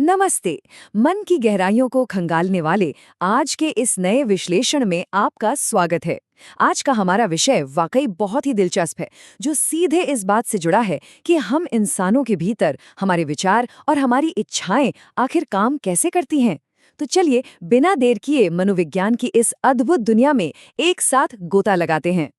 नमस्ते। मन की गहराइयों को खंगालने वाले आज के इस नए विश्लेषण में आपका स्वागत है। आज का हमारा विषय वाकई बहुत ही दिलचस्प है, जो सीधे इस बात से जुड़ा है कि हम इंसानों के भीतर हमारे विचार और हमारी इच्छाएं आखिर काम कैसे करती हैं। तो चलिए बिना देर किए मनोविज्ञान की इस अद्भुत दुनिया में एक साथ गोता लगाते हैं।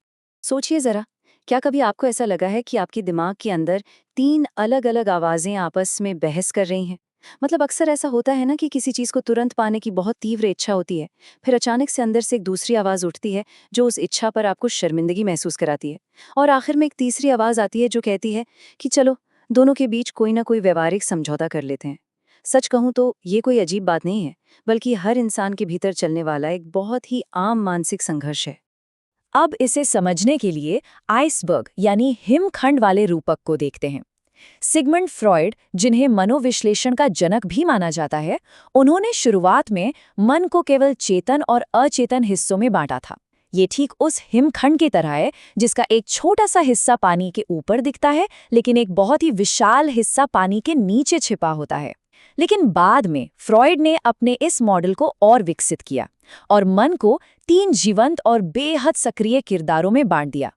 सोचिए जरा, क्या कभी आपको ऐसा लगा है कि आपके दिमाग के अंदर तीन अलग-अलग आवाजें आपस में बहस कर रही हैं? मतलब अक्सर ऐसा होता है ना कि किसी चीज को तुरंत पाने की बहुत तीव्र इच्छा होती है, फिर अचानक से अंदर से एक दूसरी आवाज उठती है जो उस इच्छा पर आपको शर्मिंदगी महसूस कराती है, और आखिर में एक तीसरी आवाज आती है जो कहती है कि चलो, दोनों के बीच कोई ना कोई व्यवहारिक समझौता कर लेते हैं। सच कहूं तो ये कोई अजीब बात नहीं है, बल्कि हर इंसान के भीतर चलने वाला एक बहुत ही आम मानसिक संघर्ष है। अब इसे समझने के लिए आइसबर्ग यानी हिमखंड वाले रूपक को देखते हैं। सिगमंड फ्रॉयड, जिन्हें मनोविश्लेषण का जनक भी माना जाता है, उन्होंने शुरुआत में मन को केवल चेतन और अचेतन हिस्सों में बांटा था। ये ठीक उस हिमखंड की तरह है जिसका एक छोटा सा हिस्सा पानी के ऊपर दिखता है, लेकिन एक बहुत ही विशाल हिस्सा पानी के नीचे छिपा होता है। लेकिन बाद में फ्रॉयड ने अपने इस मॉडल को और विकसित किया और मन को तीन जीवंत और बेहद सक्रिय किरदारों में बांट दिया।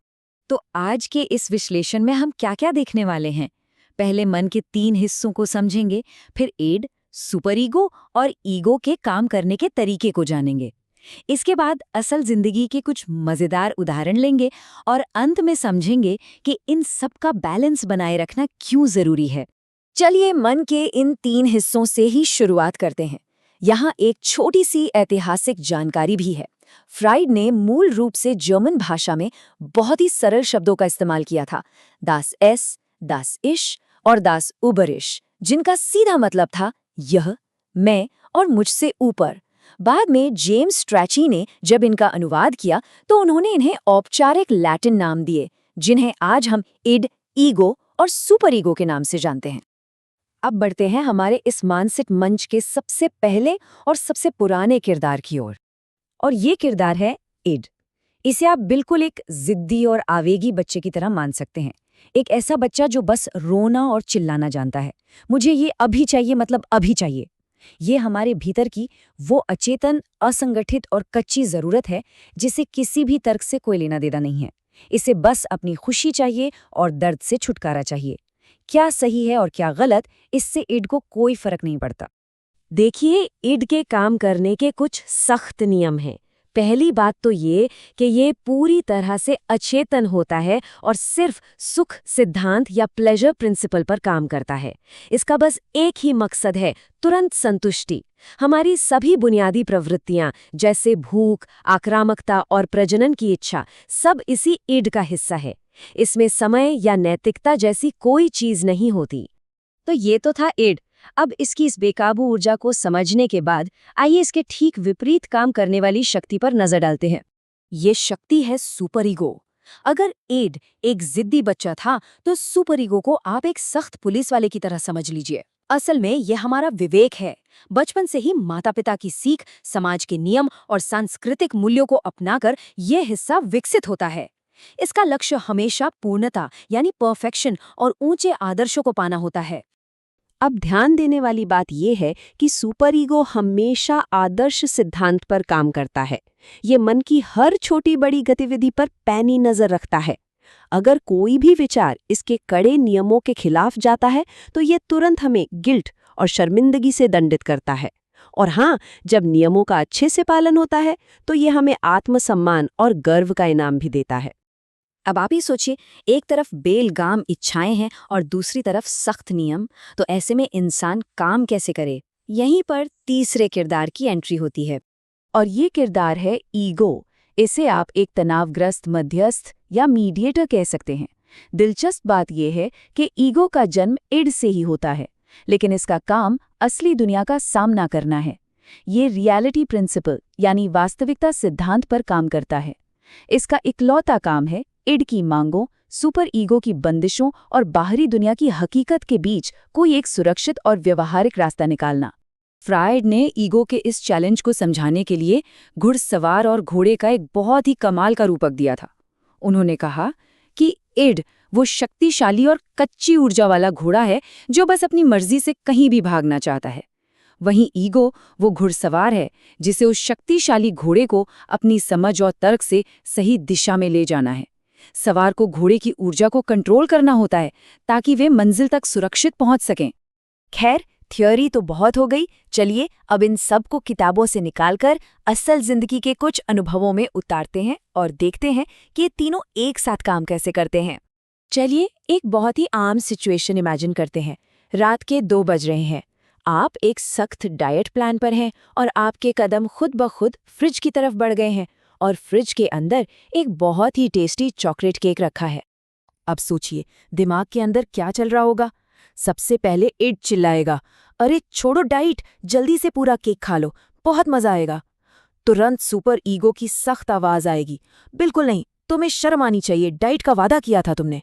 तो आज के इस विश्लेषण में हम क्या-क्या देखने वाले हैं? पहले मन के तीन हिस्सों को समझेंगे, फिर ईड, सुपर ईगो और ईगो के काम करने के तरीके को जानेंगे। इसके बाद असल जिंदगी के कुछ मजेदार उदाहरण लेंगे और अंत में समझेंगे कि इन सब का बैलेंस बनाए रखना क्यों जरूरी है। चलिए मन के इन तीन हिस्सों से ही शुरुआत करते हैं। यहाँ एक छोटी सी ऐतिहासिक जानकारी भी है। फ्राइड ने मूल रूप से जर्मन भाषा में बहुत ही सरल शब्दों का इस्तेमाल किया था, दास एस, दास इश और दास उबरिश, जिनका सीधा मतलब था यह, मैं और मुझसे ऊपर। बाद में जेम्स स्ट्रैची ने जब इनका अनुवाद किया तो उन्होंने इन्हें औपचारिक लैटिन नाम दिए, जिन्हें आज हम इड, ईगो और सुपर ईगो के नाम से जानते हैं। अब बढ़ते हैं हमारे इस मानसिक मंच के सबसे पहले और सबसे पुराने किरदार की ओर, और ये किरदार है इड। इसे आप बिल्कुल एक जिद्दी और आवेगी बच्चे की तरह मान सकते हैं। एक ऐसा बच्चा जो बस रोना और चिल्लाना जानता है। मुझे ये अभी चाहिए, मतलब अभी चाहिए। ये हमारे भीतर की वो अचेतन, असंगठित और कच्ची जरूरत है जिसे किसी भी तर्क से कोई लेना देना नहीं है। इसे बस अपनी खुशी चाहिए और दर्द से छुटकारा चाहिए। क्या सही है और क्या गलत, इससे इड को कोई फर्क नहीं पड़ता। देखिए, इड के काम करने के कुछ सख्त नियम हैं। पहली बात तो ये कि ये पूरी तरह से अचेतन होता है और सिर्फ सुख सिद्धांत या प्लेजर प्रिंसिपल पर काम करता है। इसका बस एक ही मकसद है, तुरंत संतुष्टि। हमारी सभी बुनियादी प्रवृत्तियां जैसे भूख, आक्रामकता और प्रजनन की इच्छा सब इसी इड का हिस्सा है। इसमें समय या नैतिकता जैसी कोई चीज नहीं होती। तो ये तो था इड। अब इसकी इस बेकाबू ऊर्जा को समझने के बाद आइए इसके ठीक विपरीत काम करने वाली शक्ति पर नजर डालते हैं। ये शक्ति है सुपर ईगो। अगर इड एक जिद्दी बच्चा था, तो सुपर ईगो को आप एक सख्त पुलिस वाले की तरह समझ लीजिए। असल में यह हमारा विवेक है। बचपन से ही माता पिता की सीख, समाज के नियम और सांस्कृतिक मूल्यों को अपनाकर यह हिस्सा विकसित होता है। इसका लक्ष्य हमेशा पूर्णता यानी परफेक्शन और ऊंचे आदर्शों को पाना होता है। अब ध्यान देने वाली बात यह है कि सुपर ईगो हमेशा आदर्श सिद्धांत पर काम करता है। ये मन की हर छोटी बड़ी गतिविधि पर पैनी नजर रखता है। अगर कोई भी विचार इसके कड़े नियमों के खिलाफ जाता है तो ये तुरंत हमें गिल्ट और शर्मिंदगी से दंडित करता है। और हाँ, जब नियमों का अच्छे से पालन होता है तो ये हमें आत्मसम्मान और गर्व का इनाम भी देता है। अब आप ही सोचिए, एक तरफ बेलगाम इच्छाएं हैं और दूसरी तरफ सख्त नियम, तो ऐसे में इंसान काम कैसे करे? यहीं पर तीसरे किरदार की एंट्री होती है, और ये किरदार है ईगो। इसे आप एक तनावग्रस्त मध्यस्थ या मीडिएटर कह सकते हैं। दिलचस्प बात यह है कि ईगो का जन्म इड से ही होता है, लेकिन इसका काम असली दुनिया का सामना करना है। ये रियलिटी प्रिंसिपल यानी वास्तविकता सिद्धांत पर काम करता है। इसका इकलौता काम है इड की मांगों, सुपर ईगो की बंदिशों और बाहरी दुनिया की हकीकत के बीच कोई एक सुरक्षित और व्यवहारिक रास्ता निकालना। फ्रायड ने ईगो के इस चैलेंज को समझाने के लिए घुड़सवार और घोड़े का एक बहुत ही कमाल का रूपक दिया था। उन्होंने कहा कि इड वो शक्तिशाली और कच्ची ऊर्जा वाला घोड़ा है जो बस अपनी मर्जी से कहीं भी भागना चाहता है। वहीं ईगो वो घुड़सवार है जिसे उस शक्तिशाली घोड़े को अपनी समझ और तर्क से सही दिशा में ले जाना है। सवार को घोड़े की ऊर्जा को कंट्रोल करना होता है ताकि वे मंजिल तक सुरक्षित पहुंच सकें। खैर, थ्योरी तो बहुत हो गई। चलिए अब इन सब को किताबों से निकालकर असल जिंदगी के कुछ अनुभवों में उतारते हैं और देखते हैं कि ये तीनों एक साथ काम कैसे करते हैं। चलिए एक बहुत ही आम सिचुएशन इमेजिन करते हैं। रात के 2 बज रहे हैं। आप एक सख्त डाइट प्लान पर हैं और आपके कदम खुद ब खुद फ्रिज की तरफ बढ़ गए हैं और फ्रिज के अंदर एक बहुत ही टेस्टी चॉकलेट केक रखा है। अब सोचिए दिमाग के अंदर क्या चल रहा होगा। सबसे पहले इड चिल्लाएगा, अरे छोड़ो डाइट, जल्दी से पूरा केक खा लो, बहुत मजा आएगा। तुरंत सुपर ईगो की सख्त आवाज आएगी, बिल्कुल नहीं, तुम्हें शर्म आनी चाहिए, डाइट का वादा किया था तुमने।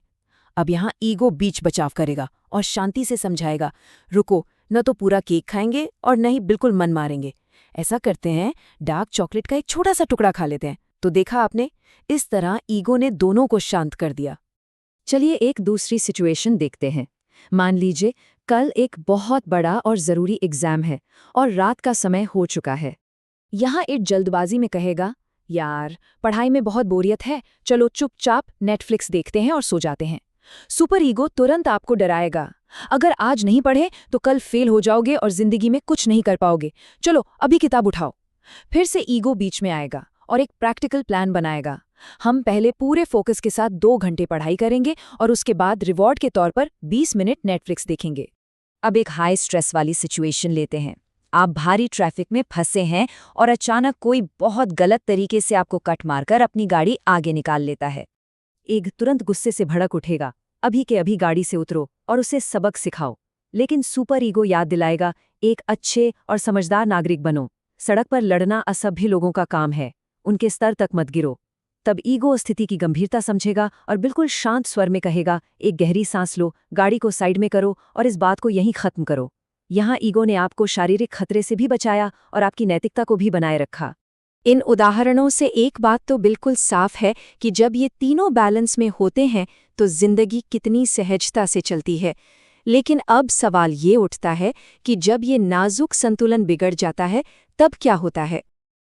अब यहाँ ईगो बीच बचाव करेगा और शांति से समझाएगा, रुको, न तो पूरा केक खाएंगे और न ही बिल्कुल मन मारेंगे। ऐसा करते हैं, डार्क चॉकलेट का एक छोटा सा टुकड़ा खा लेते हैं। तो देखा आपने, इस तरह ईगो ने दोनों को शांत कर दिया। चलिए एक दूसरी सिचुएशन देखते हैं। मान लीजिए कल एक बहुत बड़ा और ज़रूरी एग्जाम है और रात का समय हो चुका है। यहाँ एक जल्दबाजी में कहेगा, यार पढ़ाई में बहुत बोरियत है, चलो चुपचाप नेटफ्लिक्स देखते हैं और सो जाते हैं। सुपर ईगो तुरंत आपको डराएगा, अगर आज नहीं पढ़े तो कल फेल हो जाओगे और जिंदगी में कुछ नहीं कर पाओगे, चलो अभी किताब उठाओ। फिर से ईगो बीच में आएगा और एक प्रैक्टिकल प्लान बनाएगा। हम पहले पूरे फोकस के साथ 2 घंटे पढ़ाई करेंगे और उसके बाद रिवॉर्ड के तौर पर 20 मिनट नेटफ्लिक्स देखेंगे। अब एक हाई स्ट्रेस वाली सिचुएशन लेते हैं। आप भारी ट्रैफिक में फंसे हैं और अचानक कोई बहुत गलत तरीके से आपको कट मारकर अपनी गाड़ी आगे निकाल लेता है। ईग तुरंत गुस्से से भड़क उठेगा, अभी के अभी गाड़ी से उतरो और उसे सबक सिखाओ। लेकिन सुपर ईगो याद दिलाएगा, एक अच्छे और समझदार नागरिक बनो, सड़क पर लड़ना असभ्य लोगों का काम है, उनके स्तर तक मत गिरो। तब ईगो स्थिति की गंभीरता समझेगा और बिल्कुल शांत स्वर में कहेगा, एक गहरी सांस लो, गाड़ी को साइड में करो और इस बात को यहीं खत्म करो। यहाँ ईगो ने आपको शारीरिक खतरे से भी बचाया और आपकी नैतिकता को भी बनाए रखा। इन उदाहरणों से एक बात तो बिल्कुल साफ है कि जब ये तीनों बैलेंस में होते हैं तो जिंदगी कितनी सहजता से चलती है। लेकिन अब सवाल ये उठता है कि जब ये नाजुक संतुलन बिगड़ जाता है तब क्या होता है।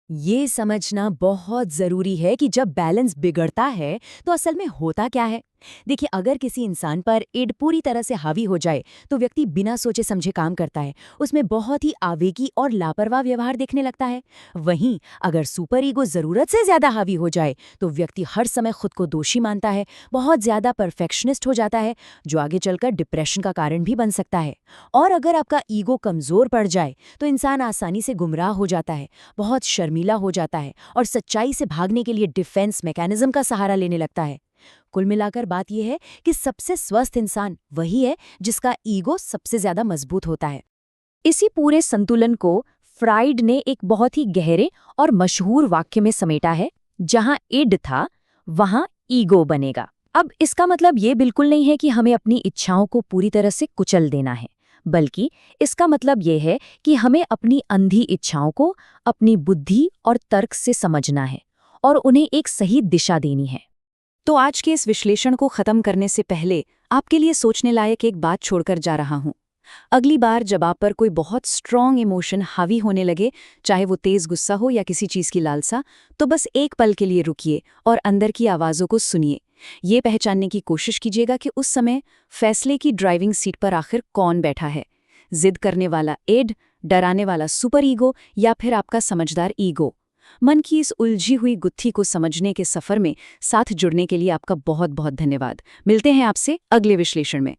ये समझना बहुत ज़रूरी है कि जब बैलेंस बिगड़ता है तो असल में होता क्या है। देखिए, अगर किसी इंसान पर इड पूरी तरह से हावी हो जाए तो व्यक्ति बिना सोचे समझे काम करता है, उसमें बहुत ही आवेगी और लापरवाह व्यवहार दिखने लगता है। वहीं अगर सुपर ईगो ज़रूरत से ज़्यादा हावी हो जाए तो व्यक्ति हर समय खुद को दोषी मानता है, बहुत ज़्यादा परफेक्शनिस्ट हो जाता है, जो आगे चलकर डिप्रेशन का कारण भी बन सकता है। और अगर आपका ईगो कमज़ोर पड़ जाए तो इंसान आसानी से गुमराह हो जाता है, बहुत शर्मीला हो जाता है और सच्चाई से भागने के लिए डिफेंस मैकेनिज्म का सहारा लेने लगता है। कुल मिलाकर बात यह है कि सबसे स्वस्थ इंसान वही है जिसका ईगो सबसे ज्यादा मजबूत होता है। इसी पूरे संतुलन को फ्राइड ने एक बहुत ही गहरे और मशहूर वाक्य में समेटा है, जहां इड था वहां ईगो बनेगा। अब इसका मतलब ये बिल्कुल नहीं है कि हमें अपनी इच्छाओं को पूरी तरह से कुचल देना है, बल्कि इसका मतलब ये है कि हमें अपनी अंधी इच्छाओं को अपनी बुद्धि और तर्क से समझना है और उन्हें एक सही दिशा देनी है। तो आज के इस विश्लेषण को खत्म करने से पहले आपके लिए सोचने लायक एक बात छोड़कर जा रहा हूं। अगली बार जब आप पर कोई बहुत स्ट्रॉन्ग इमोशन हावी होने लगे, चाहे वो तेज गुस्सा हो या किसी चीज की लालसा, तो बस एक पल के लिए रुकिए और अंदर की आवाजों को सुनिए। ये पहचानने की कोशिश कीजिएगा कि उस समय फैसले की ड्राइविंग सीट पर आखिर कौन बैठा है, जिद करने वाला इड, डराने वाला सुपर ईगो या फिर आपका समझदार ईगो। मन की इस उलझी हुई गुत्थी को समझने के सफर में साथ जुड़ने के लिए आपका बहुत बहुत धन्यवाद। मिलते हैं आपसे अगले विश्लेषण में।